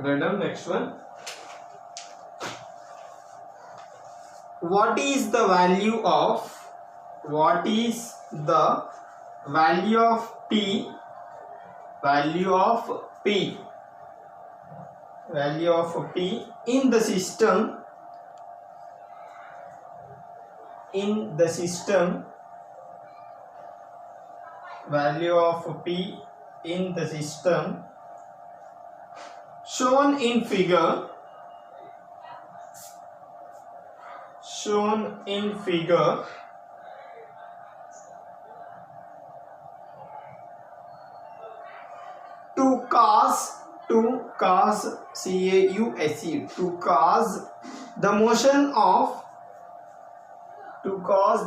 Write down next one. What is the value of P? Value of P in the system. Value of P in the system shown in figure. To cause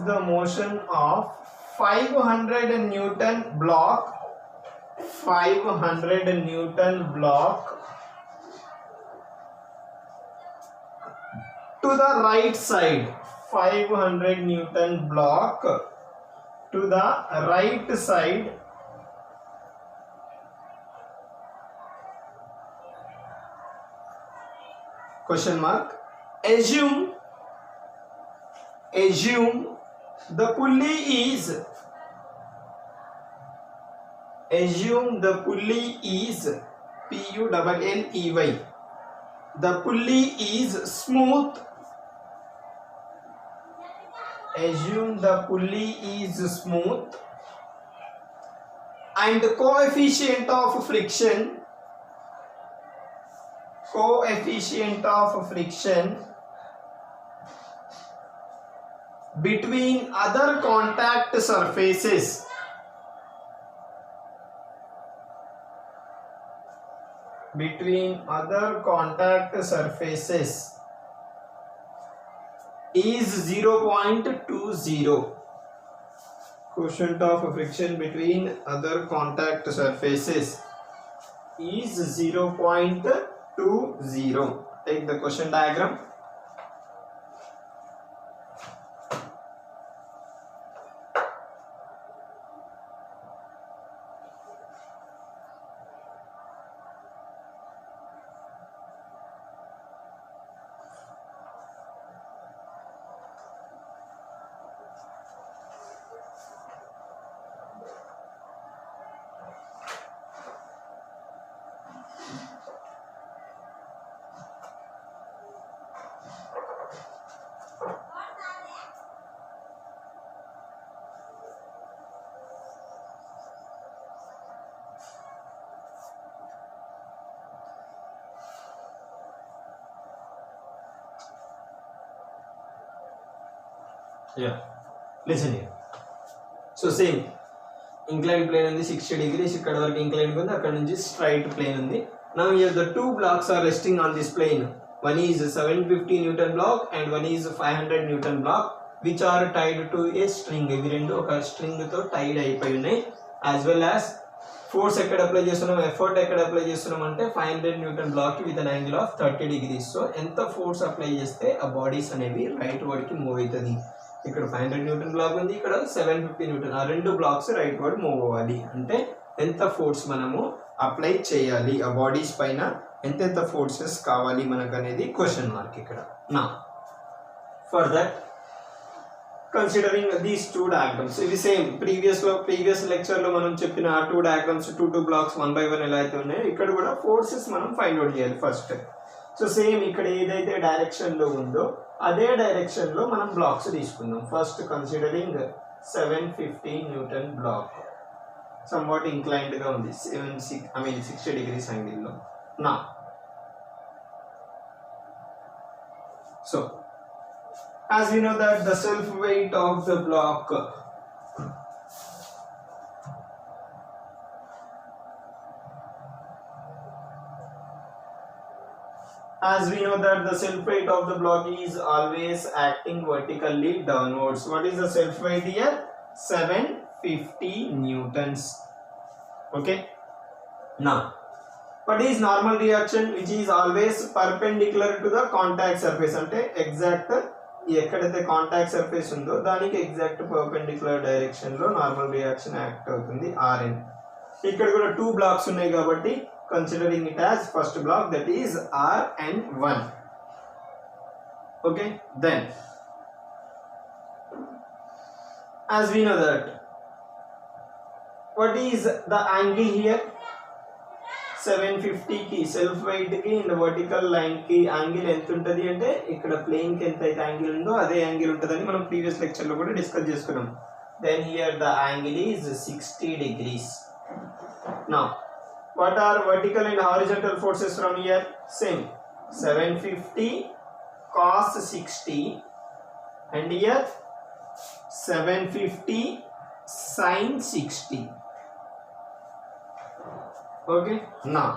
the motion of 500 Newton block to the right side. 500 Newton block to the right side question mark. Assume the pulley is Pulley. The pulley is smooth. Assume the pulley is smooth and coefficient of friction between other contact surfaces is 0.20. Coefficient of friction between other contact surfaces is 0.20. Take the question diagram. Yeah, listen here. So same inclined plane ఉంది 60 degrees, ఇక్కడ వరకు inclined ఉంది, అక్కడ నుంచి straight plane ఉంది. Now here the two blocks are resting on this plane. One is 750 Newton block and one is 500 Newton block, which are tied to a string. ఇవి రెండు ఒక స్ట్రింగ్ తో టైడ్ అయిపోయి ఉన్నాయి. As well as ఫోర్స్ ఎక్కడ apply చేస్తున్నాం, effort ఎక్కడ apply చేస్తున్నాం అంటే 500 newton block with an angle of 30 degrees. So ఎంత ఫోర్స్ అప్లై చేస్తే ఆ బాడీస్ అనేవి రైట్ వర్డ్ కి మూవ్ అవుతుంది. ఇక్కడ 500 న్యూటన్ బ్లాక్ ఉంది, ఇక్కడ 750 న్యూటన్. ఆ రెండు బ్లాక్స్ రైట్ వర్డ్ మూవ్ అవ్వాలి అంటే ఎంత ఫోర్స్ మనము అప్లై చేయాలి ఆ బాడీస్ పైన, ఎంత ఫోర్సెస్ కావాలి మనకు అనేది క్వశ్చన్ మార్క్ ఇక్కడ. నా for that considering these two diagrams, ఇవి సేమ్ ప్రీవియస్ లెక్చర్ లో మనం చెప్పిన ఆ two diagrams, two blocks 1 by 1 ఎలా అయితే ఉన్నాయో ఇక్కడ కూడా ఫోర్సెస్ మనం ఫైండ్ అవుట్ చేయాలి ఫస్ట్. సో సేమ్ ఇక్కడ ఏదైతే డైరెక్షన్ లో ఉందో అదే డైరెక్షన్ లో మనం బ్లాక్స్ తీసుకుందాం. First considering 750 newton block somewhat inclined గా ఉంది, 60 degrees యాంగిల్ లో. నా so as we know that the self weight of the block is always acting vertically downwards. What is the self weight here? 750 newtons. Okay, now what is normal reaction, which is always perpendicular to the contact surface? అంటే exact ఎక్కడైతే contact surface ఉందో దానికి exact perpendicular direction లో normal reaction act అవుతుంది. Rn ఇక్కడ కూడా 2 blocks ఉన్నాయి కాబట్టి considering it as first block, that is Rn1. Okay, then as we know that what is the angle here, 750 కి సెల్ఫ్ వెయిట్ కి అండ్ వర్టికల్ లైన్ కి angle ఎంత ఉంటుంది అంటే ఇక్కడ ప్లేన్ కి ఎంత అయితే యాంగిల్ ఉందో అదే యాంగిల్ ఉంటుందని మనం ప్రీవియస్ లెక్చర్ లో కూడా డిస్కస్ చేసుకున్నాం. Then here the angle is 60 degrees. Now what are vertical and horizontal forces from here? Same 750 cos 60 and here 750 sin 60. Okay, now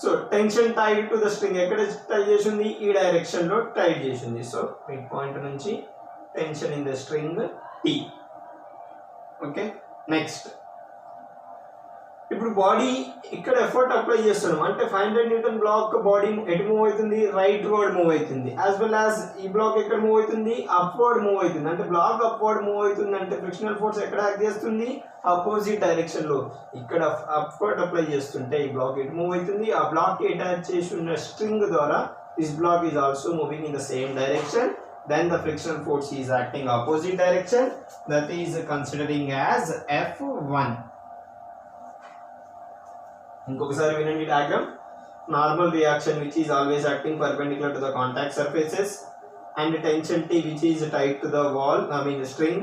so tension tied to the string ekkada tie chesindi ee direction lo tie chesindi. So mid point nunchi tension in the string T. Okay, next ఇప్పుడు body ఇక్కడ effort apply చేస్తున్నాం అంటే 500 newton black body ఎటు move అవుతుంది, right word move అవుతుంది. As well as ఈ black ఎక్కడ move అవుతుంది, అప్వర్డ్ మూవ్ అవుతుంది. అంటే బ్లాక్ అప్వర్డ్ మూవ్ అవుతుంది అంటే ఫ్రిక్షనల్ ఫోర్స్ ఎక్కడ యాక్ట్ చేస్తుంది, అపోజిట్ డైరెక్షన్ లో. ఇక్కడ అప్వర్డ్ అప్లై చేస్తుంటే ఈ బ్లాక్ ఎటు మూవ్ అవుతుంది, ఆ బ్లాక్ కి అటాచ్ చేసి ఉన్న స్ట్రింగ్ ద్వారా this block is also moving in the same direction. Then the frictional force is acting opposite direction, that is considering as F1. ఇంకొకసారి వినండి diagram. Normal reaction which is always acting perpendicular to the contact surfaces and tension T which is tied to the wall, string,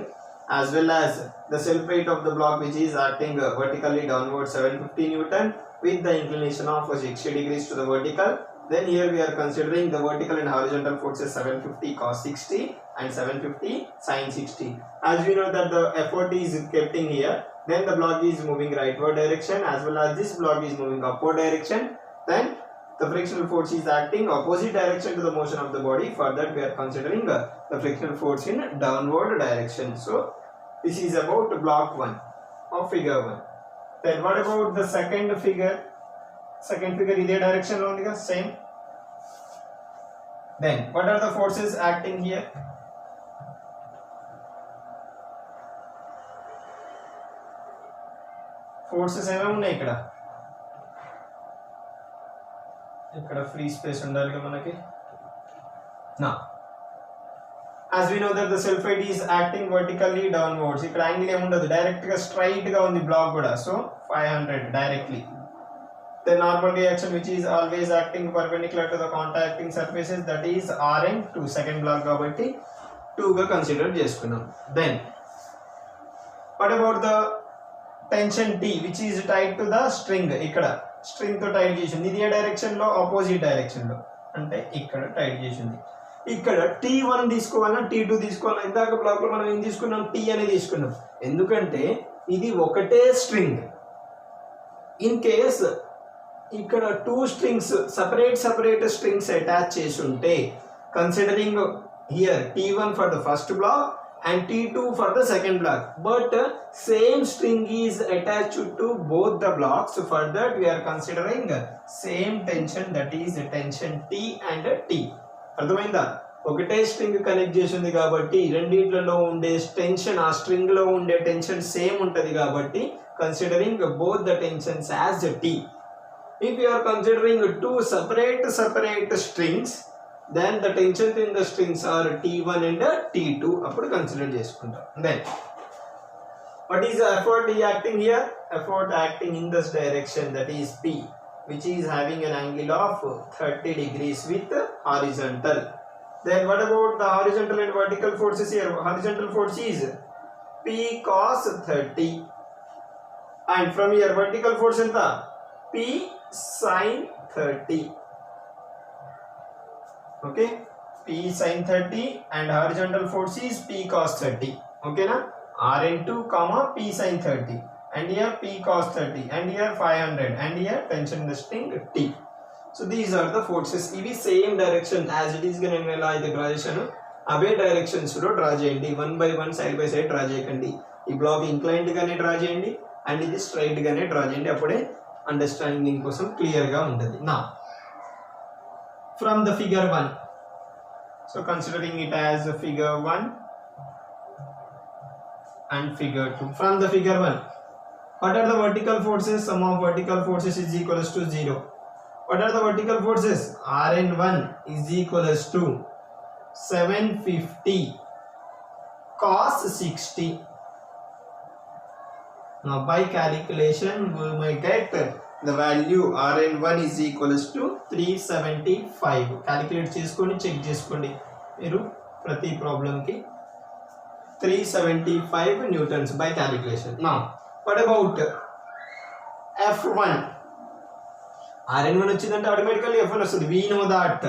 as well as the self weight of the block which is acting vertically downward 750 Newton with the inclination of 60 degrees to the vertical. Then here we are considering the vertical and horizontal forces 750 cos 60 and 750 sin 60. As we know that the effort is kept in here, then the block is moving rightward direction as well as this block is moving upward direction. Then the frictional force is acting opposite direction to the motion of the body. For that we are considering the frictional force in downward direction. So this is about block 1 of figure 1. Then what about the second figure? Second figure ఇదే direction లో ఉంది కదా, same. Then what are the forces acting here? Forces ఏమేమి ఉన్నాయి ఇక్కడ? ఇక్కడ free space ఉండాలి మనకి. నా as we know that the self weight is acting vertically downwards. ఇక్కడ యాంగిల్ ఏముండదు, డైరెక్ట్ గా స్ట్రైట్ గా ఉంది బ్లాక్ కూడా. So 500 directly. The normal reaction which is always acting perpendicular to the contacting surfaces, that is Rn2, second block కాబట్టి 2 గా consider చేసుకున్నాం. Then what about the tension T which is tied to the string? ఇక్కడ string తో tight చేసింది. ఇది ఏ direction లో, opposite direction లో, అంటే ఇక్కడ టైట్ చేసింది. ఇక్కడ T1 తీసుకోవాలా, T2 తీసుకోవాలా? ఇందాక బ్లాక్ లో మనం ఏం తీసుకున్నాం, T అని తీసుకున్నాం. ఎందుకంటే ఇది ఒకటే స్ట్రింగ్. ఇన్ కేస్ ఇక్కడ 2 స్ట్రింగ్స్ సెపరేట్ స్ట్రింగ్స్ అటాచ్ చేసి ఉంటే, considering here T1 for the first block and T2 for the second block, but same string is attached to both the blocks. For that we are considering same tension, that is tension T and T. అర్థమైందా? ఒకటే string connect చేసింది కాబట్టి రెండిట్లలో ఉండే tension, ఆ string లో ఉండే tension same ఉంటది కాబట్టి considering both the tensions as T. If you are considering 2 separate strings, then the tensions in the strings are T1 and T2. అప్పుడు కన్సిడర్ చేసుకుంటాం. Then what is the effort acting here? Effort acting in this direction, that is P, which is having an angle of 30 degrees with horizontal. Then what about the horizontal and vertical forces here? Horizontal force is P cos 30 and from here vertical force ఎంత? P sin 30. Okay, P sin 30 and horizontal force is P cos 30. Okay na? Rn2 comma P sin 30 and here P cos 30 and here 500 and here tension in the string T. So these are the forces. ఇవి same direction as it is గా నేను ఎలా అయితే draw చేశాను అవే directions లో draw చేయండి. 1 by 1 side by side draw చేయకండి. ఈ బ్లాక్ ఇంక్లైన్డ్ గానే డ్రా చేయండి అండ్ ఇది స్ట్రైట్ గానే డ్రా చేయండి. అప్పుడే అండర్స్టాండింగ్ కోసం క్లియర్ గా ఉంటుంది. నా from the figure 1, so considering it as figure 1 and figure 2. From the figure 1 What are the vertical forces? Sum of vertical forces is equals to 0. What are the vertical forces? Rn1 is equals to 750 cos 60. Now by calculation we may get the value Rn1 is equals to 375. Calculate చేసుకోండి, check చేసుకోండి మీరు ప్రతి problem కి 375 newtons by calculation. Now what about F1? Rn1 వచ్చిందంటే automatically F1 వస్తుంది. We know that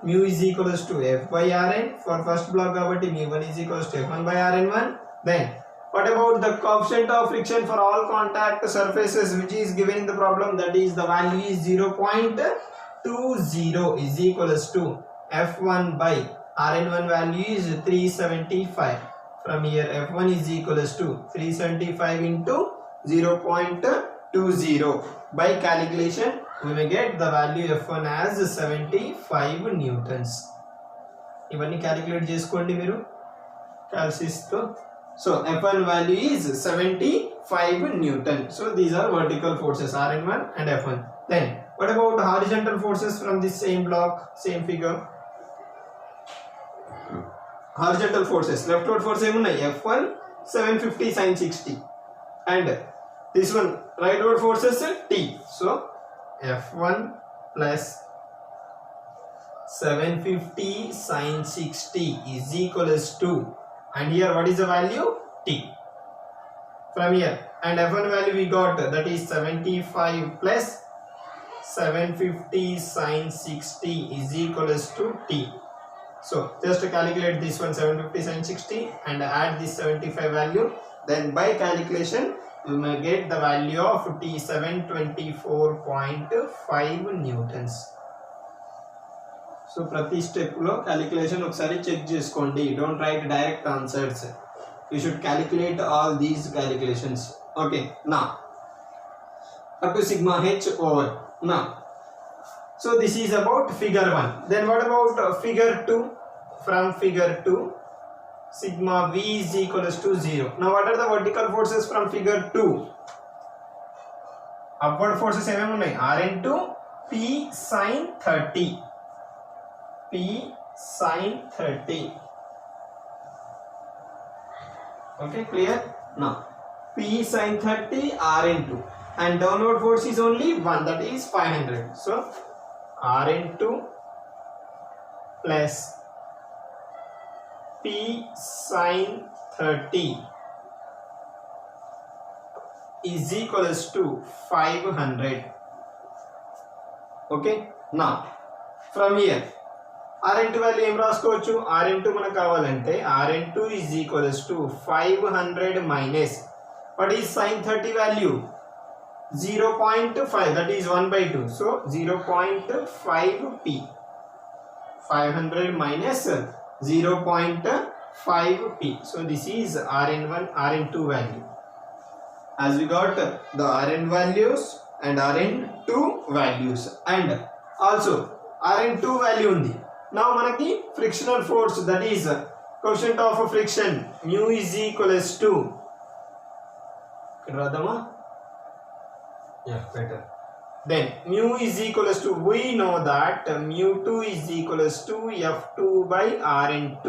mu is equals to F by Rn for first block కాబట్టి mu1 is equals to F1 by Rn1. Then what about the coefficient of friction for all contact surfaces which is given in the problem? That is the value is 0.20 is equals to F1 by Rn1 value is 375. From here F1 is equals to 375 into 0.20. By calculation we may get the value F1 as 75 newtons. ఇవన్నీ calculate చేసుకోండి మీరు calculus తో. So F1 value is 75 newton. So these are vertical forces Rn1 and F1. Then what about horizontal forces from this same block, same figure? Horizontal forces, leftward force ఏమున్నాయి? F1 750 sin 60 and this one rightward forces T. So F1 plus 750 sin 60 is equals to, and here what is the value? T. From here and F1 value we got, that is 75 plus 750 sin 60 is equals to T. So just to calculate this one 750 sin 60 and add this 75 value, then by calculation we may get the value of T 724.5 newtons. So ప్రతి step లో calculation ఒకసారి check చేసుకోండి. Don't write direct answers. You should calculate all these calculations. Okay, now up to sigma h over. Now so this is about figure 1. Then what about figure 2? From figure 2 sigma v is equals to 0. Now what are the vertical forces from figure 2? Upward forces ఏమేమి ఉన్నాయి? Rn2 p sin 30. P sin 30. Okay, clear? Now P sin 30 Rn2 and downward force is only 1, that is 500. So Rn2 plus P sin 30 is equals to 500. Okay, now from here Rn2 value ఏం రాసుకోవచ్చు? Rn2 మనకు కావాలంటే Rn2 is equals to 500 minus what is sin 30 value? 0.5, that is 1 by 2. So 0.5p. 500 minus 0.5p. So this is Rn1, Rn2 value. As we got the Rn values and Rn2 values and also Rn2 value undi. Now manaki frictional force, that is coefficient of friction mu is equals to radama. Yeah, better. Then mu is equals to, we know that mu2 is equals to F2 by Rn2.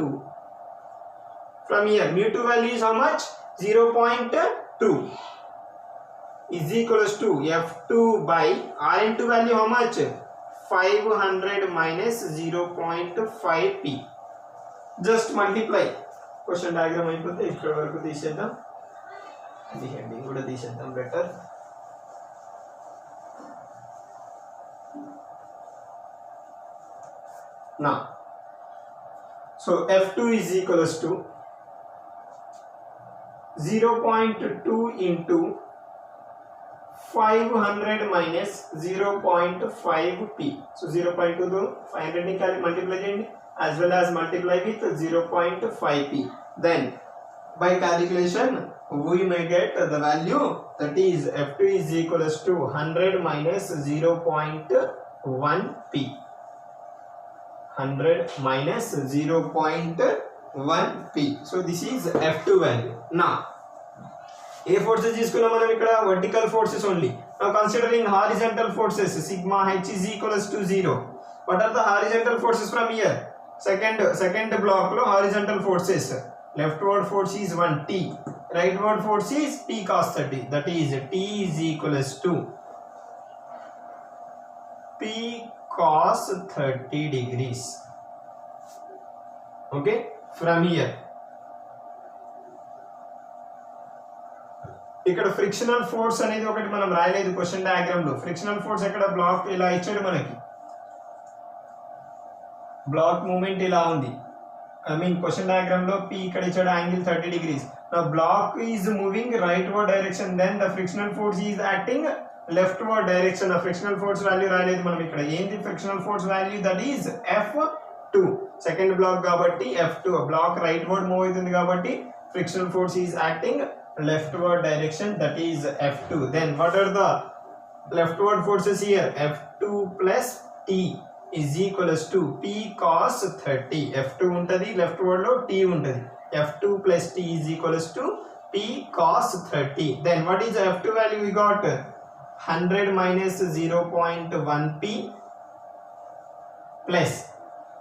From here mu2 value is how much? 0.2 is equals to F2 by Rn2 value how much? 500 minus 0.5p. Just multiply. Question diagram అయిపోతే ఇక్కడ వరకు తీసేద్దాం. ఇది heading కూడా తీసేద్దాం better. Now so F2 is equals to 0.2 into 500 minus 0.5p. So 0.2 to 500 ni multiply cheyandi as well as multiply with 0.5p. Then by calculation we may get the value, that is F2 is equals to 100 minus 0.1p. 100 minus 0.1p. So this is F2 value. Now A forces తీసుకున్నాం మనం ఇక్కడ vertical forces only. Now considering horizontal forces sigma h is equals to 0. What are the horizontal forces from here? Second block లో horizontal forces. Leftward force is 1 T. Rightward force is P cos 30. That is T is equals to P cos 30 degrees. Okay, from here. ఇక్కడ frictional force అనేది ఒకటి మనం రాయలేదు question diagram లో. Frictional force ఎక్కడ black ఇలా ఇచ్చాడు మనకి, బ్లాక్ మూమెంట్ ఇలా ఉంది. ఐ మీన్ క్వశ్చన్ డయాగ్రామ్ లో P ఇక్కడ ఇచ్చాడు angle 30 degrees. Now block is moving rightward direction, then the frictional force is acting leftward direction. A frictional force value రాయలేదు మనం ఇక్కడ. ఏంటి frictional force value? That is F2. Second block కాబట్టి F2. Black rightward move అవుతుంది కాబట్టి frictional force is acting leftward direction, that is F2. Then what are the leftward forces here? F2 plus T is equals to P cos 30. F2 untadi, leftward lo T untadi. F2 plus T is equals to P cos 30. Then what is the F2 value we got? 100 minus 0.1 P plus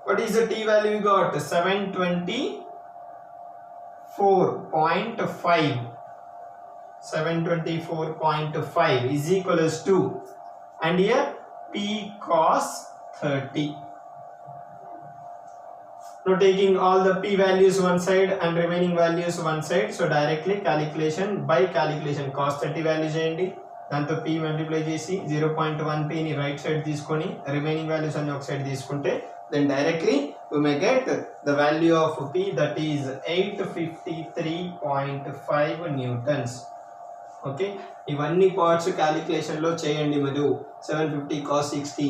what is the T value we got? 724.5. 724.5 is equals to, and here P cos 30. Now taking all the P values one side and remaining values one side, so directly calculation by calculation cos 30 value చేయండి, దాంతో P multiply చేసి 0.1 P ని right side తీసుకొని remaining values అన్ని ఒక side తీసుకుంటే then directly we may get the value of P, that is 853.5 newtons. Okay, ఇవన్నీ parts calculation లో చేయండి. మరియు 750 cos 60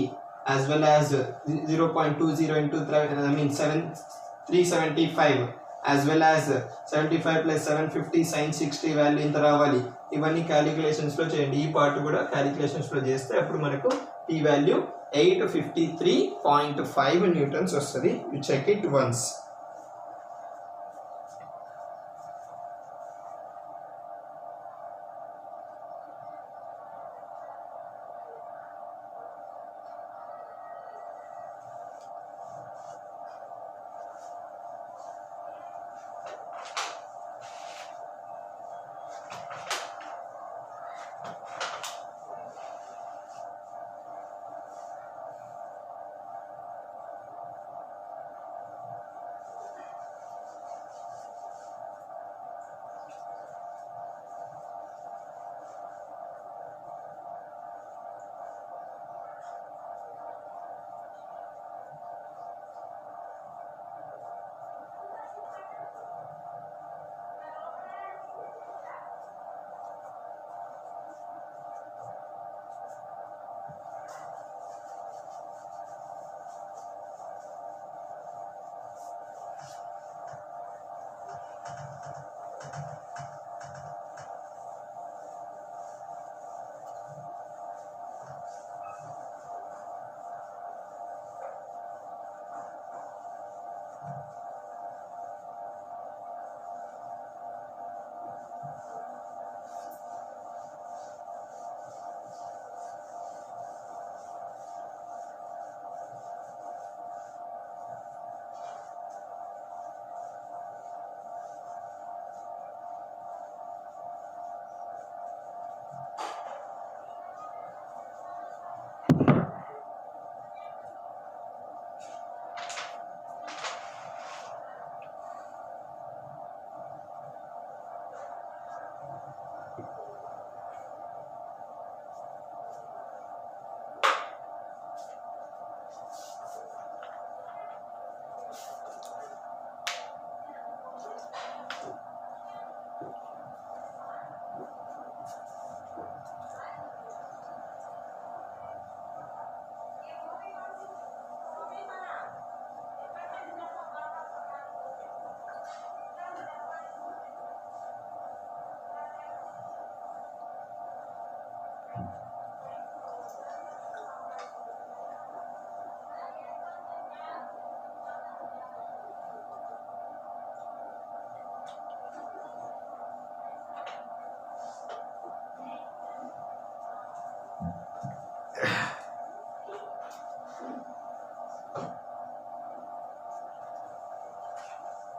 as well as 0.20 into 375 as well as 75 plus 750 sin 60 value ఇంత రావాలి. ఇవన్నీ క్యాలిక్యులేషన్స్ లో చేయండి. ఈ పార్ట్ కూడా క్యాలిక్యులేషన్స్ లో చేస్తే అప్పుడు మనకు ఈ వాల్యూ 853.5 న్యూటన్స్ వస్తుంది. You check it once.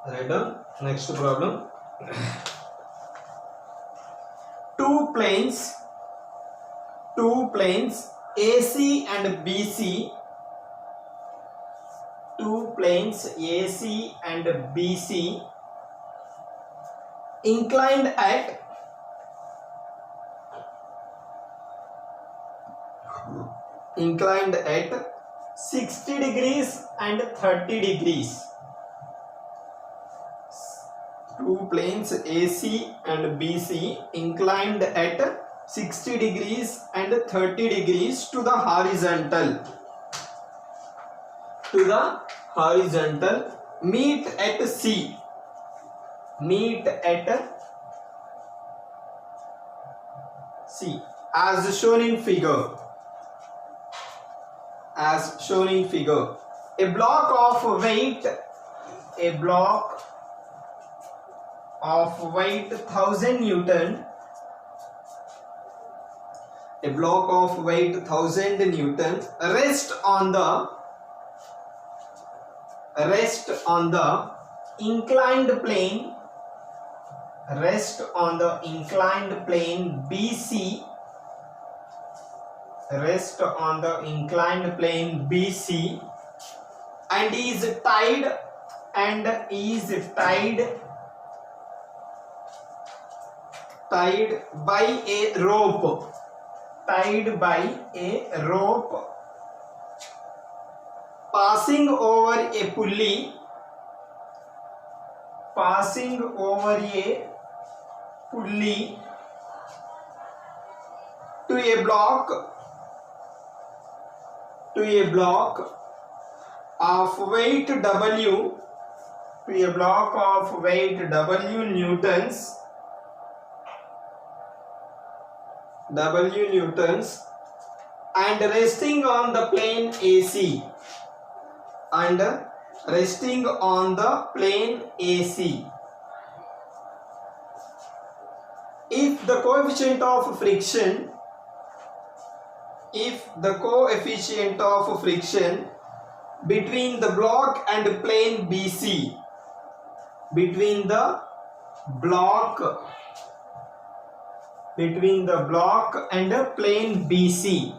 Write down. Next problem. Two planes AC and BC, two planes AC and BC inclined at 60 degrees and 30 degrees. Two planes AC and BC inclined at 60 degrees and 30 degrees to the horizontal. Meet at C. As shown in figure. A block of weight 1000 Newton. A block of weight 1000 Newton rest on the inclined plane. BC. And is tied by a rope. Passing over a pulley to a block of weight W newtons and resting on the plane AC. If the coefficient of friction between the block and plane BC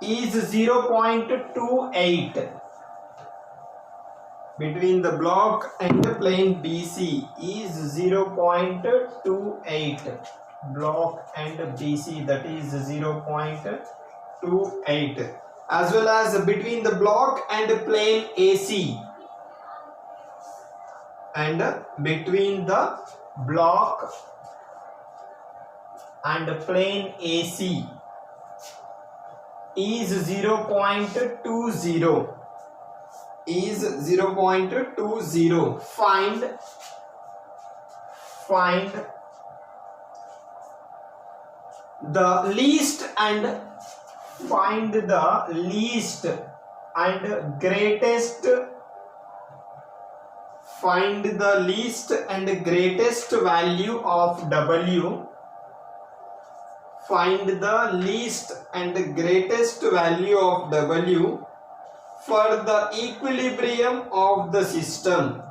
is 0.28. Between the block and the plane BC is 0.28. Block and BC, that is 0.28. As well as between the block and plane AC. And between the block and plane AC is 0.20. Find the least and greatest value of W. Find the least and greatest value of W for the equilibrium of the system.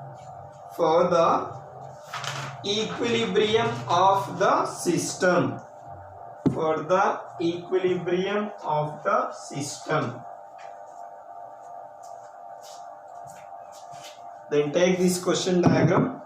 Then take this question diagram.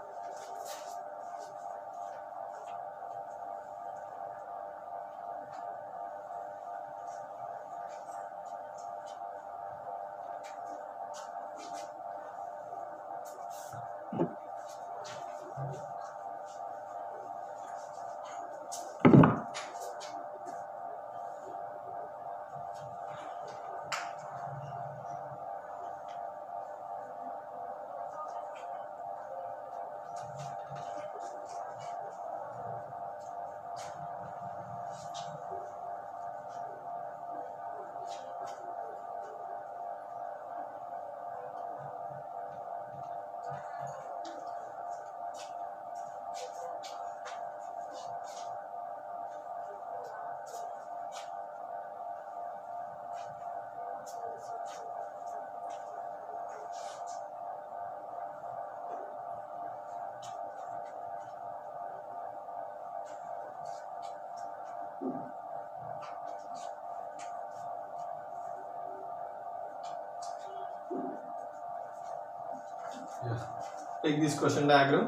Take this question diagram.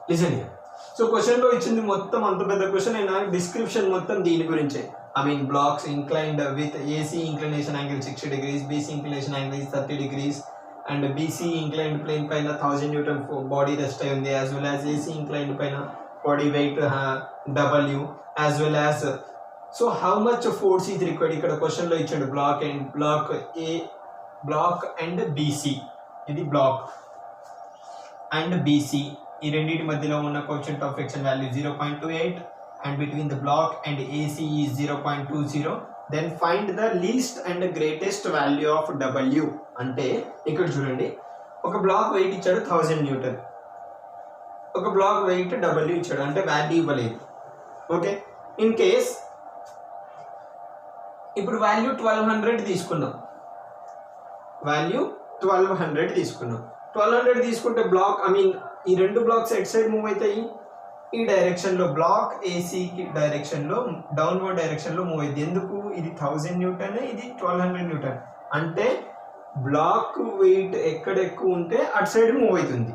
Listen here. So క్వశ్చన్లో ఇచ్చింది మొత్తం అంత పెద్ద question అయినా description మొత్తం దీని గురించే. I mean blocks inclined with AC inclination angle 60 degrees, BC inclination angle 30 degrees, and BC inclined plane పైన 1000 Newton బాడీ రెస్ట్ అయి ఉంది, as well as AC inclined పైన body weight W, as well as so how much force is required. ఇక్కడ క్వశ్చన్లో ఇచ్చాడు block and BC, ఇది block and BC, ఈ రెండింటి మధ్యలో ఉన్న coefficient of friction value 0.28 and between the block and AC is 0.20. then find the least and greatest value of W. అంటే ఇక్కడ చూడండి, ఒక బ్లాక్ వెయిట్ ఇచ్చాడు 1000 Newton, ఒక బ్లాక్ వెయిట్ W ఇచ్చాడు, అంటే వాల్యూ ఇవ్వలేదు. ఓకే, ఇన్ కేస్ ఇప్పుడు వాల్యూ 1200 తీసుకున్నాం, 1200 తీసుకుంటే బ్లాక్ ఐ మీన్ ఈ రెండు బ్లాక్స్ ఎట్ సైడ్ మూవ్ అవుతాయి, ఈ డైరెక్షన్లో బ్లాక్ ఏసీకి డైరెక్షన్లో డౌన్వర్డ్ డైరెక్షన్లో మూవ్ అయింది. ఎందుకు? ఇది 1000 Newton, ఇది 1200 Newton, అంటే బ్లాక్ వెయిట్ ఎక్కడ ఎక్కువ ఉంటే అటు సైడ్ మూవ్ అవుతుంది.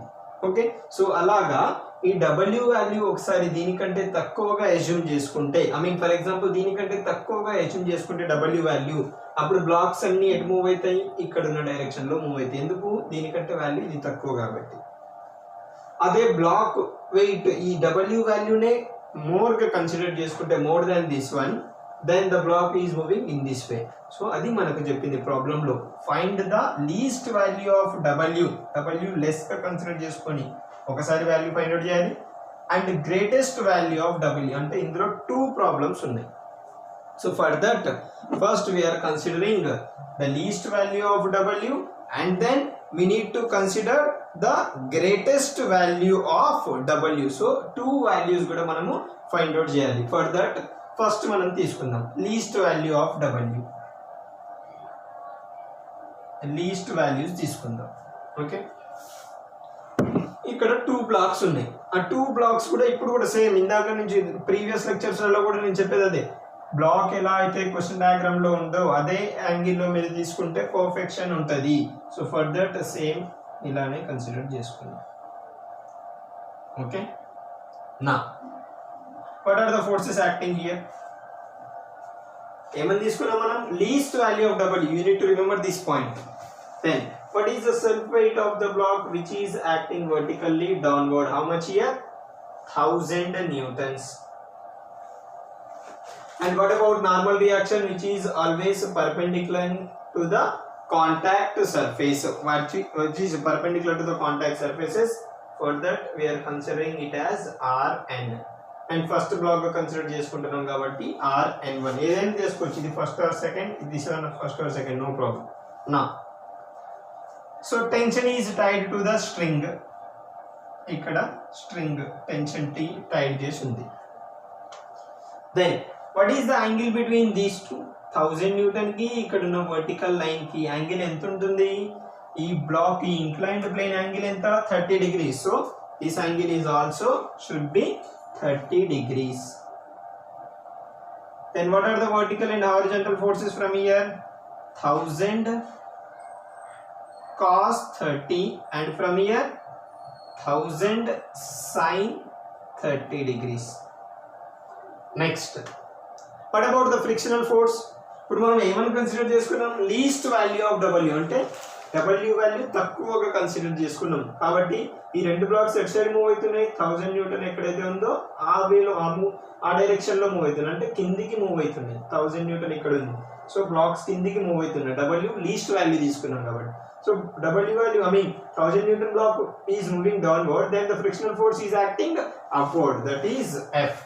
ఓకే, సో అలాగా ఈ W వాల్యూ ఒకసారి దీనికంటే తక్కువగా అజ్యూమ్ చేసుకుంటే, ఐ మీన్ ఫర్ ఎగ్జాంపుల్ దీనికంటే తక్కువగా అజ్యూమ్ చేసుకుంటే W వాల్యూ, అప్పుడు బ్లాక్స్ అన్ని ఎటు మూవ్ అవుతాయి? ఇక్కడ ఉన్న డైరెక్షన్లో మూవ్ అవుతాయి. ఎందుకు? దీనికంటే వాల్యూ ఇది తక్కువ కాబట్టి. అదే బ్లాక్ వెయిట్ ఈ W వాల్యూనే మోర్గా కన్సిడర్ చేసుకుంటే, more than this one, then the block is moving in this way. So అది మనకు చెప్పింది ప్రాబ్లంలో. Find the least value of W లెస్గా కన్సిడర్ చేసుకొని ఒకసారి వాల్యూ ఫైండ్ అవుట్ చేయాలి, and greatest value of W, అంటే ఇందులో 2 ప్రాబ్లమ్స్ ఉన్నాయి. So for that first we're considering the least value of W, and then we need to consider the greatest value of W. So 2 values కూడా మనము find out చేయాలి. For that first మనం తీసుకుందాం least value of W, least values తీసుకుందాం. Okay, ఇక్కడ 2 blocks ఉన్నాయి, ఆ 2 blocks కూడా ఇప్పుడు కూడా సేమ్ ఇందాక నుంచి ప్రీవియస్ లెక్చర్స్లలో కూడా నేను చెప్పేది అదే, బ్లాక్ ఎలా అయితే క్వశ్చన్ డయాగ్రామ్ లో ఉందో అదే యాంగిల్లో మీరు తీసుకుంటే పర్ఫెక్షన్ ఉంటుంది. సో ఫర్ దట్ సేమ్ ఇలానే కన్సిడర్ చేసుకుందాం. ఓకే, నా what are the forces acting here? ఏమని తీసుకున్నాం మనం? Least value of W. You need to remember this point. Then what is the self weight of the block which is acting vertically downward? How much here? 1000 Newtons. And what about normal reaction which is always perpendicular to the contact surface, which is perpendicular to the contact surfaces? For that we are considering it as Rn. And first block consider చేసుకుంటున్నాం కాబట్టి Rn1 ఏదైనా చేసుకోవచ్చు, ఇది first or second, this one first or second, no problem. నా so tension is tied to the string, ఇక్కడ string tension T tied చేసి ఉంది. Then what is the angle between these two? 1000 Newton కి ఇక్కడ ఉన్న వర్టికల్ లైన్ కి angle ఎంత ఉంటుంది? ఈ బ్లాక్ ఈ ఇంక్లైన్డ్ ప్లేన్ యాంగిల్ ఎంత? 30 degrees. So this angle is also should be 30 degrees. Then what are the vertical and horizontal forces from here? 1000 cos 30, and from here 1000 sin 30 degrees. Next, what about the frictional force? ఇప్పుడు మనం ఏమని consider చేసుకున్నాం? Least value of W, అంటే W value తక్కువగా consider చేసుకున్నాం కాబట్టి ఈ రెండు బ్లాక్స్ ఎట్ సైడ్ మూవ్ అవుతున్నాయి 1000 న్యూటన్ ఎక్కడైతే ఉందో ఆ వేలో ఆ డైరెక్షన్ లో మూవ్ అవుతున్నాయి అంటే కిందికి మూవ్ అవుతున్నాయి 1000 న్యూటన్ ఇక్కడ ఉంది సో బ్లాక్స్ కిందికి మూవ్ అవుతున్నాయి డబ్ల్యూ లీస్ట్ వాల్యూ తీసుకున్నాం కాబట్టి so W value 1000 newton block is moving downward then the frictional force is acting upward that is F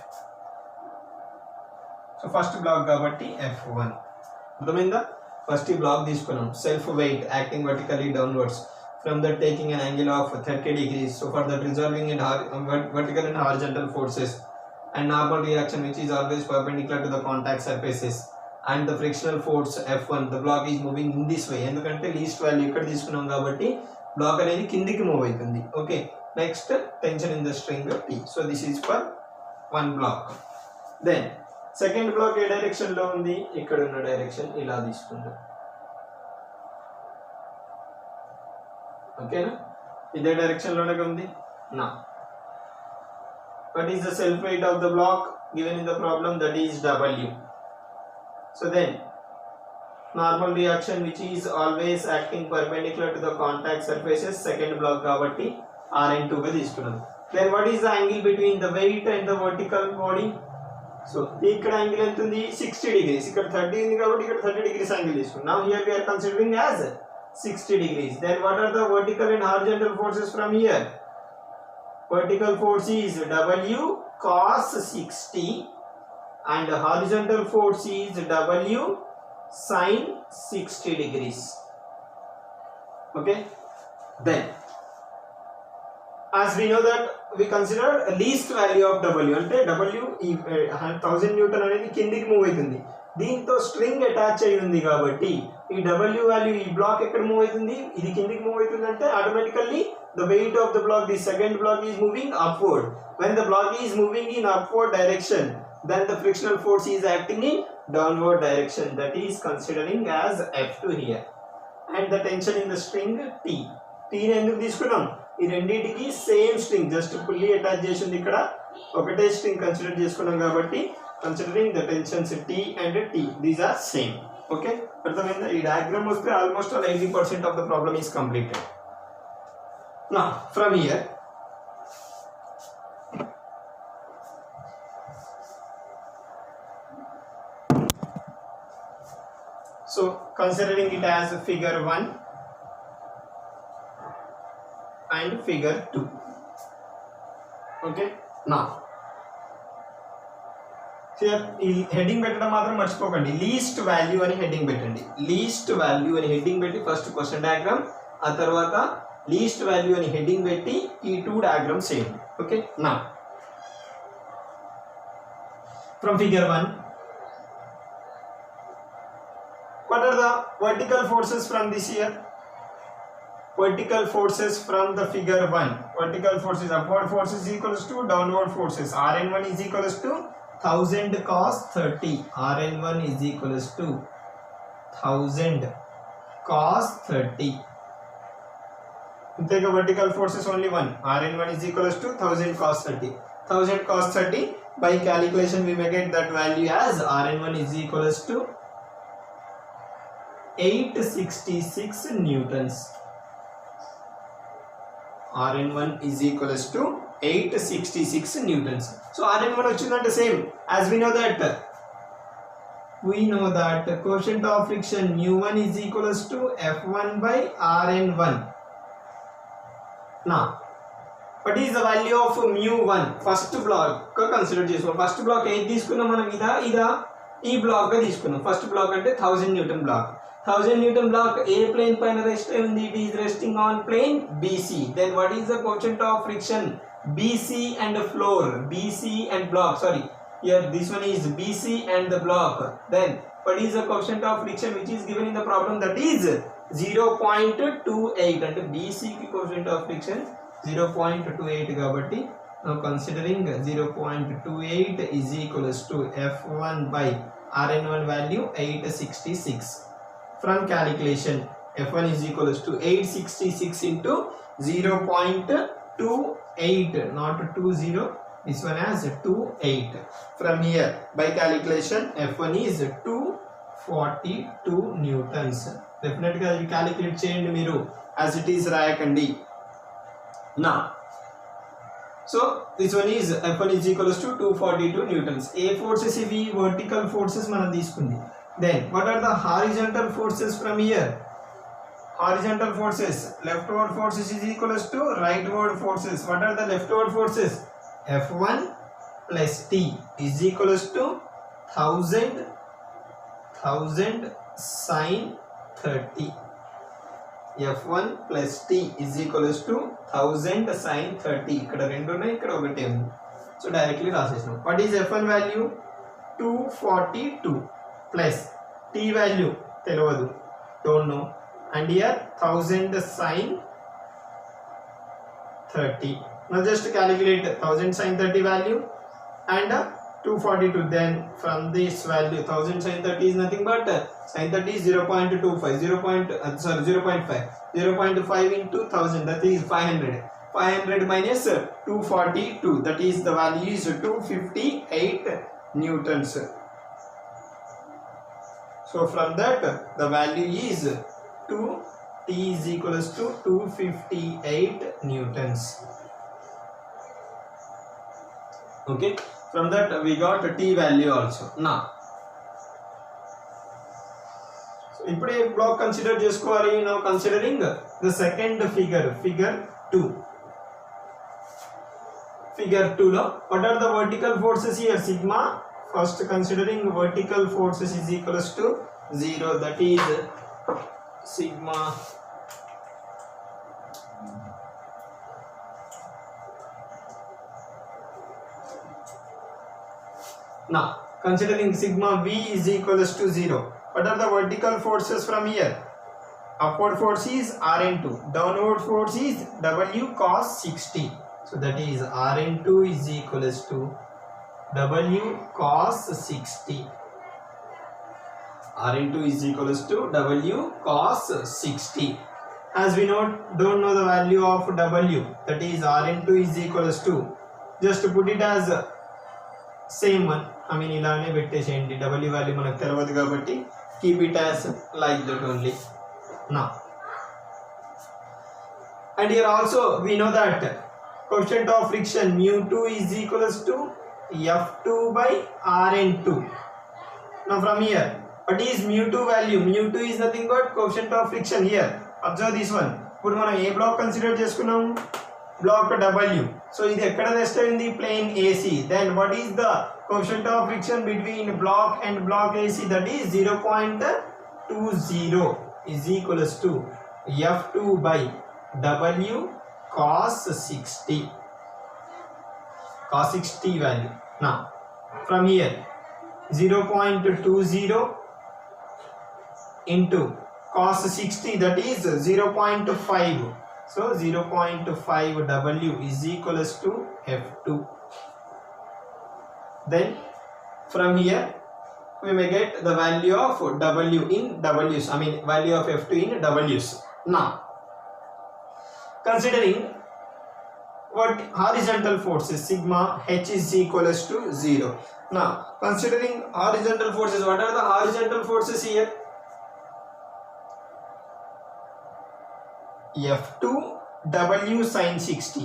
so first block కాబట్టి F1 అర్థమైందా ఫస్ట్ ఈ బ్లాక్ తీసుకున్నాం self weight acting vertically downwards from that taking an angle of 30 degrees so for that resolving in vertical and horizontal forces and normal reaction which is always perpendicular to the contact surfaces and the frictional force F1 the block is moving in this way ఎందుకంటే least value ఇక్కడ తీసుకున్నాం కాబట్టి block అనేది కిందికి move అవుతుంది okay next tension in the string T so this is for one block then second block ఏ direction లో ఉంది ఇక్కడ ఉన్న డైరెక్షన్ ఇలా తీసుకుందాం ఓకేనా ఇదే డైరెక్షన్ లోనే ఉంది నా what is the self weight of the block given in the problem that is W so then normal reaction which is always acting perpendicular to the contact surfaces second block కాబట్టి Rn2 గా తీసుకున్నాం then what is the angle between the weight and the vertical body so ఇక్కడ angle ఎంత ఉంది 60 degrees ఇక్కడ 30 ఉంది కాబట్టి ఇక్కడ 30 degrees యాంగిల్ తీసుకున్నాం now here we are considering as 60 degrees then what are the vertical and horizontal forces from here vertical force is W cos 60 and horizontal force is W sin 60 degrees okay then as we know that we consider least value of W అంటే W 1000 Newton అనేది కిందికి move అవుతుంది దీంతో string attach అయి ఉంది కాబట్టి ఈ W value ఈ బ్లాక్ ఎక్కడ మూవ్ అవుతుంది ఇది కిందికి మూవ్ అవుతుంది అంటే automatically the weight of the block the second block is moving upward when the block is moving in upward direction then the frictional force is acting in downward direction that is considering as F2 here and the tension in the string T ని ఎందుకు తీసుకున్నాం ఈ రెండింటికి same string just pulley attach చేసి ఉంది ఇక్కడ ఒకటే string consider చేసుకున్నాం కాబట్టి considering the tensions T and T these are same okay అర్థమైందా ఈ డయాగ్రామ్ వస్తే almost all 80% of the problem is completed now from here so considering it as figure 1 and figure 2 okay now here ఈ heading పెట్టడం మాత్రం మర్చిపోకండి least value అని heading పెట్టండి least value అని హెడ్డింగ్ పెట్టి ఫస్ట్ క్వశ్చన్ డయాగ్రామ్ ఆ తర్వాత లీస్ట్ వాల్యూ అని హెడ్డింగ్ పెట్టి ఈ టూ డయాగ్రామ్స్ చేయండి ఓకే నా from figure 1 what are the vertical forces from this here vertical forces from the figure 1 vertical forces upward forces equals to downward forces Rn1 is equals to 1000 cos 30 Rn1 is equals to 1000 cos 30 take a vertical forces only one Rn1 is equals to 1000 cos 30 1000 cos 30 by calculation we may get that value as Rn1 is equals to 866 newtons Rn1 is equals to 866 newtons so Rn1 వచ్చిందంటే same as we know that quotient of friction mu1 is equals to F1 by Rn1 now what is the value of mu1 first block consider చేసుకున్నాం first black ఏది తీసుకున్నాం మనం ఇదా ఈ black గా తీసుకున్నాం first block అంటే 1000 newton block 1000 Newton block A plane పైన రెస్ట్ అయ్యింది it is resting on plane BC then what is the quotient of friction BC and floor BC and block sorry here this one is BC and the block then what is the quotient of friction which is given in the problem that is 0.28 అంటే BC కి quotient of friction 0.28 కాబట్టి now considering 0.28 is equals to F1 by Rn1 value 866 from calculation F1 is equals to 866 into 0.28 not 20 this one has 28 from here by calculation F1 is 242 newtons డెఫినెట్గా అది calculate చేయండి మీరు, as it is రాయకండి. నా so this one is F1 is equals to 242 newtons. ఏ forces ఇవి? Vertical forces మనం తీసుకుంది. Then what are the horizontal forces from here? Horizontal forces, leftward forces is equals to rightward forces. What are the leftward forces? F1 plus T is equals to 1000 sin 30. F1 plus T is equals to 1000 sin 30. ఇక్కడ రెండు ఉన్నాయి, ఇక్కడ ఒకటే ఉంది. So directly రాసేసాం. What is F1 value? 242 plus T value తెలియదు, don't know, and here 1000 sin 30. Now just calculate 1000 sin 30 value and 242. Then from this value 1000 sin 30 is nothing but sin 30 is 0.25 0.5 into 1000, that is 500 minus 242, that is the value is 258 newtons. So from that the value is T is equals to 258 newtons. Okay, from that we got T value also. Now so ఇప్పుడు ఏ block consider చేసుకోవాలి? now considering the second figure 2. Figure 2 లో what are the vertical forces here? Sigma. First considering vertical forces is equals to 0, that is sigma now considering sigma V is equals to 0. What are the vertical forces from here? Upward force is Rn2, downward force is W cos 60. So that is Rn2 is equals to W cos 60. Rn2 is equals to W cos 60. As we don't know the value of W, that is Rn2 is equals to, just put it as same one. I mean ఇలానే పెట్టేసేయండి, W value మనకు తెలియదు కాబట్టి keep it as like that only. Now and here also we know that coefficient of friction mu2 is equals to F2 by Rn2. Now from here what is mu2 value? mu2 is nothing but coefficient of friction. Here observe this one. ఇప్పుడు మనం ఏ block consider చేసుకున్నాం? Block W. So ఇది ఎక్కడ rest అయింది? Plane AC. Then what is the coefficient of friction between block and block AC? That is 0.20 is equals to F2 by W cos 60 value. Now from here 0.20 into cos 60, that is 0.5. So 0.5 W is equals to F2. Then from here we may get the value of W in W's, I mean value of F2 in W's. Now considering what horizontal forces, sigma H is equals to 0. Now considering horizontal forces, what are the horizontal forces here? F2 W sin 60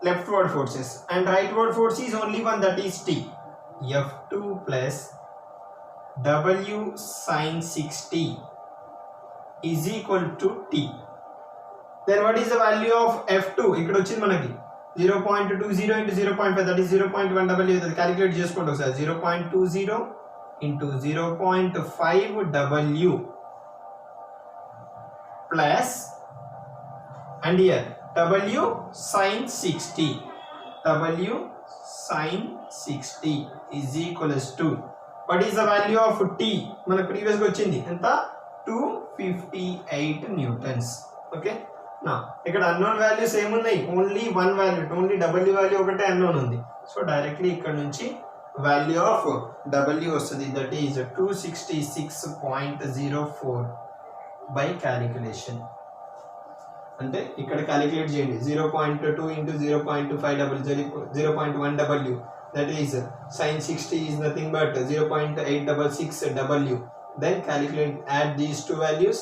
leftward forces, and rightward force is only one, that is T. F2 plus W sin 60 is equal to T. Then what is the value of F2? ఇక్కడ వచ్చింది మనకి 0.20 into 0.5, that is 0.1 W. that calculate చేసుకోండి ఒకసారి. 0.20 into 0.5 W plus, and here W sin 60, W sin 60 is equals to, what is the value of T? మనకు previous గా వచ్చింది ఎంత? 258 newtons. Okay, నా ఇక్కడ అన్నోన్ వాల్యూస్ ఏమున్నాయి? Only one value, only W value ఒకటే అన్నోన్ ఉంది. సో డైరెక్ట్లీ ఇక్కడ నుంచి వాల్యూ ఆఫ్ W వస్తుంది, దట్ ఈజ్ 266.04 బై క్యాలిక్యులేషన్. అంటే ఇక్కడ క్యాలిక్యులేట్ చేయండి. 0.2 into 0.5 0.1 W, that is sin 60 is nothing but 0.866 W. Then calculate, add these two values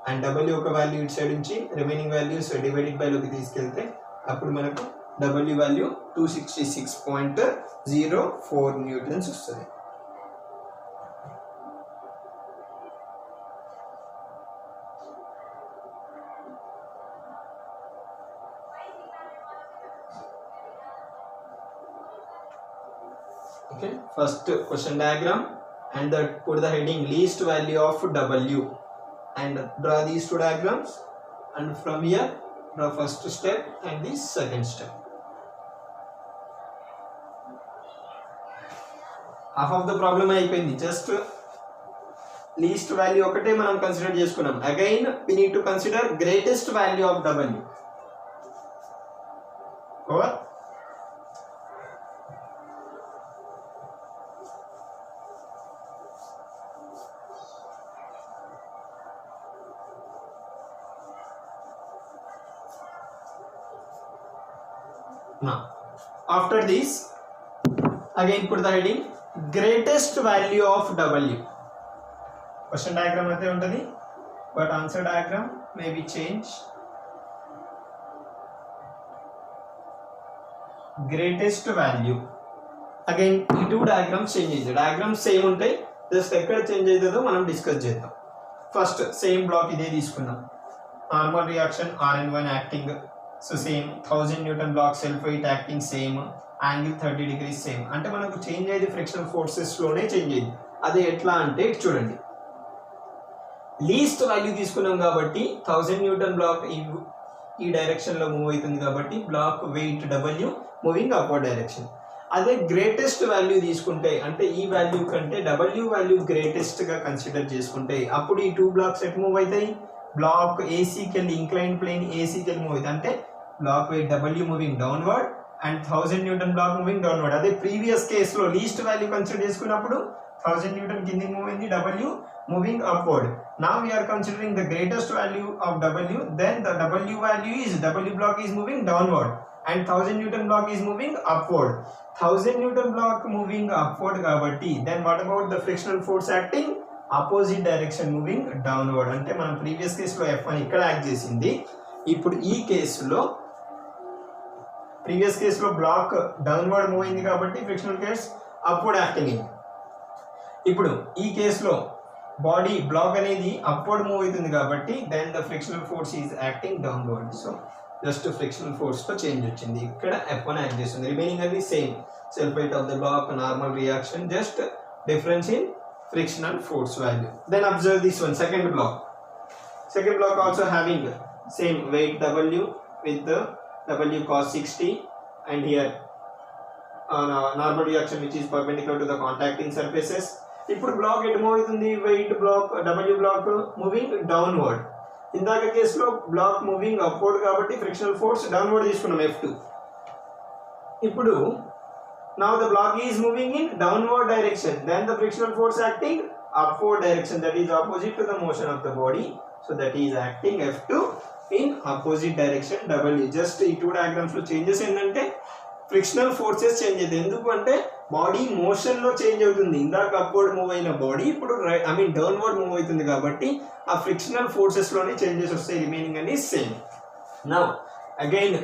and W ఒక value ఇటు సైడ్ నుంచి రిమైనింగ్ వాల్యూస్ డివైడెడ్ బై లోకి తీసుకెళ్తే అప్పుడు మనకు డబ్ల్యూ వాల్యూ 266.04 న్యూటన్స్ వస్తుంది. Okay, first question diagram and that put the heading least value of W and draw these two diagrams, and from here draw first step and the second step. Half of the problem అయిపోయింది. Just least value ఒకటే మనం consider చేసుకున్నాం. Again we need to consider greatest value of W. Over. Now, after this, again put the heading greatest value of W. Question diagram అయితే ఉంటుంది, but answer diagram may be changed. Greatest value. Again ఈ two diagrams change అవుతాయి. Diagrams same ఉంటాయి, just ఎక్కడ change అవుతుందో మనం discuss చేద్దాం. First same block ఇదే తీసుకుందాం. Normal reaction Rn1 acting. So same 1000 Newton block self weight acting same, angle 30 degrees same. అంటే మనకు చేంజ్ అయ్యేది ఫ్రిక్షనల్ ఫోర్సెస్ లోనే చేంజ్ అయ్యింది. అదే ఎట్లా అంటే చూడండి, లీస్ట్ వాల్యూ తీసుకున్నాం కాబట్టి 1000 న్యూటన్ బ్లాక్ ఈ డైరెక్షన్ లో మూవ్ అవుతుంది కాబట్టి block weight W moving upward direction. అదే గ్రేటెస్ట్ వాల్యూ తీసుకుంటే అంటే ఈ వాల్యూ కంటే W వాల్యూ గ్రేటెస్ట్ గా కన్సిడర్ చేసుకుంటే అప్పుడు ఈ టూ బ్లాక్స్ ఎట్ మూవ్ అవుతాయి. బ్లాక్ ఏసీకి వెళ్ళి ఇంక్లైన్ ప్లేన్ ఏసీకి వెళ్ళి మూవ్ అవుతుంది, అంటే block weight W moving downward and 1000 newton block moving downward. అదే ప్రీవియస్ కేసులో లీస్ట్ వాల్యూ కన్సిడర్ చేసుకున్నప్పుడు 1000 న్యూటన్ కిందికి మూవ్ అయింది, W moving upward. Now we are considering the greatest value of W, then the W value is W block is moving downward and 1000 Newton block is moving upward. 1000 Newton block moving upward కాబట్టి then what about the frictional force acting? Opposite direction moving downward. అంటే మనం previous కేసులో F1 ఇక్కడ act చేసింది, ఇప్పుడు ఈ కేసులో previous కేసులో బ్లాక్ డౌన్వర్డ్ మూవ్ అయింది కాబట్టి ఫ్రిక్షనల్ ఫోర్స్ అప్వర్డ్ యాక్టింగ్ అయింది. ఇప్పుడు ఈ కేసులో బాడీ బ్లాక్ అనేది అప్వర్డ్ మూవ్ అవుతుంది కాబట్టి then the frictional force is acting downward. So just frictional force తో చేంజ్ వచ్చింది, ఇక్కడ F1 యాక్ట్ చేస్తుంది. రిమైనింగ్ అన్ని same, self weight of the block, normal reaction, just difference in frictional force value. Then observe this one, second block. Second block also having same weight W with the W cos 60 and here normal reaction which is perpendicular to the contacting surfaces. ఇప్పుడు block ఎటు move అవుతుంది, weight block W block moving downward. ఇందాక కేసులో block moving upward కాబట్టి frictional force downward తీసుకున్నాం F2. ఇప్పుడు now the block is moving in downward direction, then the frictional force acting upward direction, that is opposite to the motion of the body, so that is acting F2 in opposite direction W. just ఈ two diagrams లో changes ఏంటంటే frictional forces change అవుతాయి. ఎందుకు అంటే body motion లో change అవుతుంది, ఇందాక upward move అయిన బాడీ ఇప్పుడు డౌన్వర్డ్ మూవ్ అవుతుంది కాబట్టి ఆ ఫ్రిక్షనల్ ఫోర్సెస్ లోనే చేంజెస్ వస్తాయి, రిమైనింగ్ అన్ని same. Now again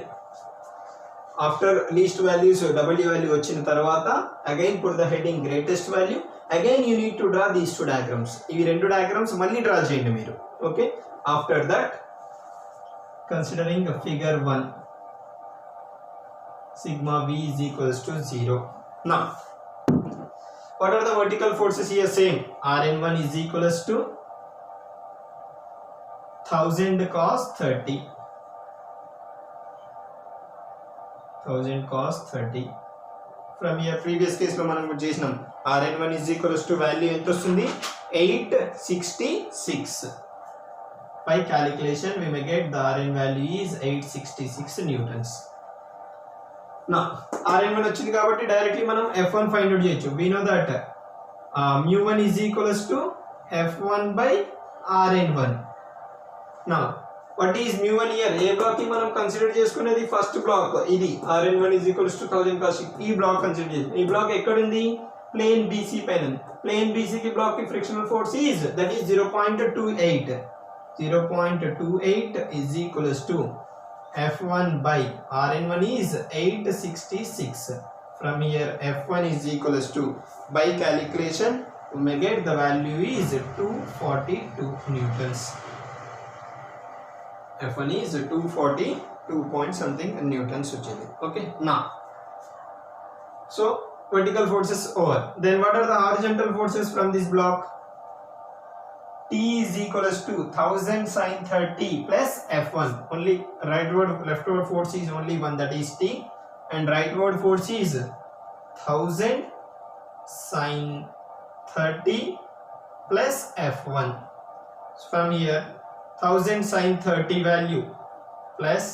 after least values W value వచ్చిన తర్వాత again put the heading greatest value. Again you need to draw these two diagrams. ఇవి రెండు diagrams మళ్ళీ డ్రా చేయండి మీరు. Okay, after that considering figure 1 sigma V is equals to 0. Now what are the vertical forces here? Same, Rn1 is equals to 1000 cos 30. 1000 cos 30. From here previous case లో మనం చేసినాం Rn1 is equals to value ఎంత వస్తుంది, 866. By calculation we may get the Rn value is 866 newtons. Now Rn1 వచ్చింది కాబట్టి directly మనం F1 find out చేయొచ్చు. we know that mu1 is equals to F1 by Rn1. Now what is mu1 here? ఏ block కి మనం consider చేసుకునేది first black ఇది Rn1 is equals to 1000 cos. ఈ బ్లాక్ కన్సిడర్ చేసి ఈ బ్లాక్ ఎక్కడ ఉంది, ప్లేన్ BC పైన. ప్లేన్ BC కి బ్లాక్ కి frictional force is that is 0.28. 0.28 is equals to F1 by Rn1 is 866. From here F1 is equals to, by calculation we may get the value is 242 newtons. F1 is 242 point something newtons వచ్చింది. Okay, now so vertical forces over. Then what are the horizontal forces from this block? T is equals to 1000 sin 30 plus F1. Only rightward leftward force is only one, that is T, and rightward force is 1000 sin 30 plus F1. So from here 1000 sin 30 value plus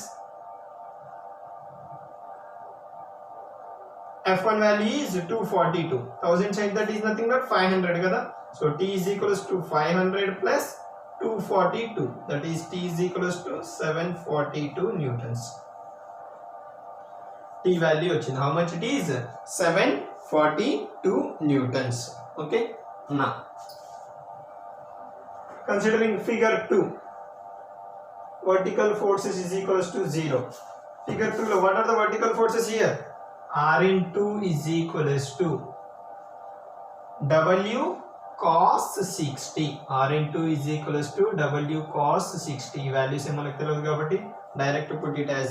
F1 value is 242. 1000 sin 30 is nothing but 500 kada. So T is equals to 500 plus 242, that is T is equals to 742 newtons. T value వచ్చింది. How much it is? 742 newtons. Okay, now considering figure 2, vertical forces is equals to 0. Figure 2, what are the vertical forces here? Rn2 is equals to W cos 60. Rn2 is equals to W cos 60. Values మనకు తెలియదు కాబట్టి direct put it as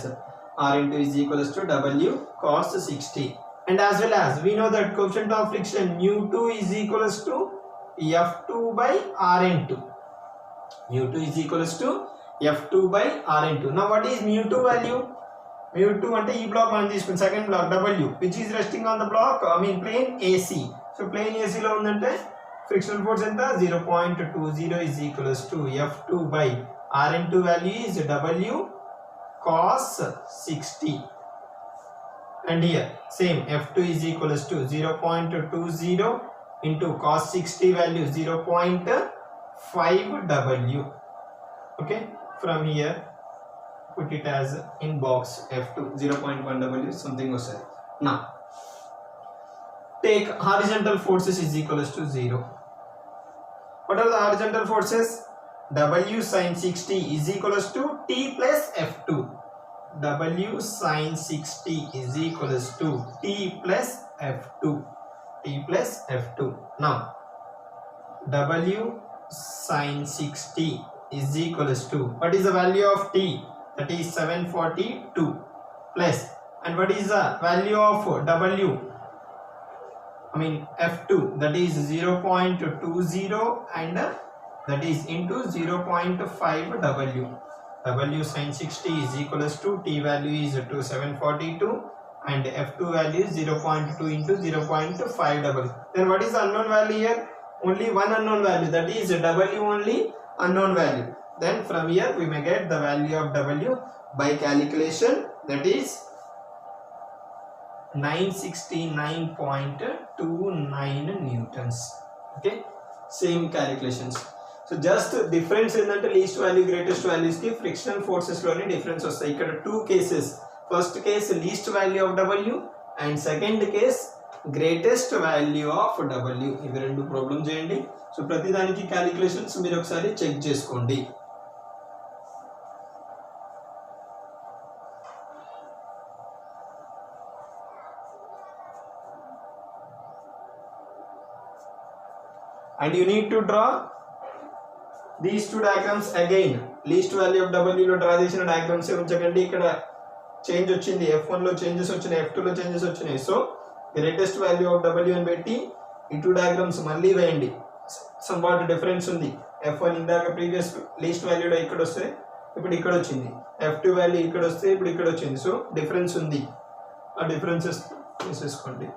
Rn2 is equals to W cos 60. And as well as we know that coefficient of friction mu2 is equals to F2 by Rn2. mu2 is equals to F2 by Rn2. Now what is mu2 value? mu2 అంటే ఈ block మనం తీసుకున్న second block W, which is resting on the block, plane AC. So plane AC లో ఉందంటే frictional force ఎంత? 0.20 is equals to F2 by Rn2 value is W cos 60. And here same F2 is equals to 0.20 into cos 60 value 0.5 W. Okay, from here put it as in box F2 0.1 W something was said. Now take horizontal forces is equals to 0. What are the horizontal forces? W sin 60 is equals to T plus F2. W sin 60 is equals to T plus F2. T plus F2. Now W sin 60 is equals to, what is the value of T? That is 742 plus, and what is the value of W? F2, that is 0.20 and that is into 0.5 W. W sin 60 is equals to T value is to 742 and F2 value is 0.2 into 0.5 W. Then what is the unknown value here? Only one unknown value, that is W only unknown value. Then from here we may get the value of W by calculation, that is 969.29 newtons. Okay, same calculations. So just difference ఏంటంటే least value greatest values కి frictional forces లోనే difference వస్తాయి. ఇక్కడ two cases, first case least value of W and second case greatest value of W. ఇవి రెండు problem చేయండి. So ప్రతి దానికి క్యాలిక్యులేషన్స్ మీరు ఒకసారి చెక్ చేసుకోండి. And you need to draw these two diagrams again. Least value of W లో draw చేసిన డయాగ్రామ్స్ ఉంచకండి. ఇక్కడ చేంజ్ వచ్చింది, F1 లో చేంజెస్ వచ్చినాయి, F2 లో చేంజెస్ వచ్చినాయి. So greatest value of W అని పెట్టి ఈ టూ డయాగ్రామ్స్ మళ్ళీ వేయండి. సమ్ వాట్ డిఫరెన్స్ ఉంది. F1 ఇందాక ప్రీవియస్ లీస్ట్ వాల్యూలో ఇక్కడ వస్తే ఇప్పుడు ఇక్కడ వచ్చింది, F2 వాల్యూ ఇక్కడ వస్తే ఇప్పుడు ఇక్కడ వచ్చింది. సో డిఫరెన్స్ ఉంది, ఆ డిఫరెన్సెస్ తీసేసుకోండి.